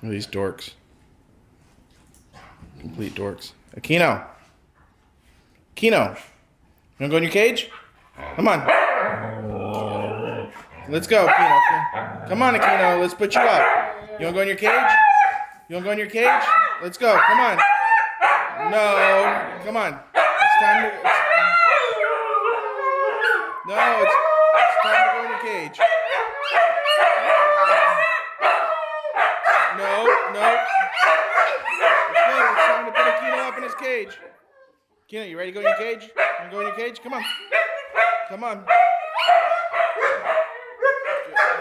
These dorks. Complete dorks. Aquino. Aquino. You wanna go in your cage? Come on. Let's go, Aquino. Come on, Aquino. Let's put you up. You wanna go in your cage? You wanna go in your cage? Let's go. Come on. No. Come on. It's time to... No, it's time to go in your cage. No. It's time to put Aquino up in his cage. Aquino, you ready to go in your cage? You wanna go in your cage? Come on. Come on.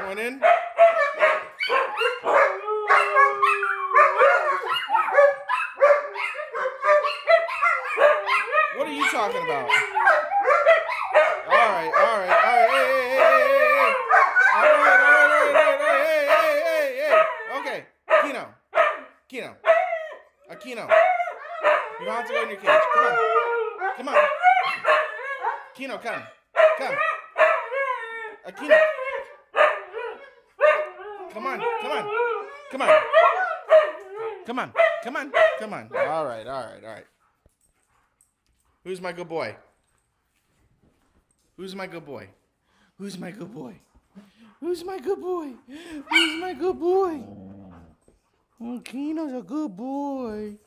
Going in. What are you talking about? All right. Hey. Okay. Aquino. You don't have to go in your cage. Come on. Aquino, come. Aquino. Come on. All right. Who's my good boy? Who's my good boy? Aquino's a good boy.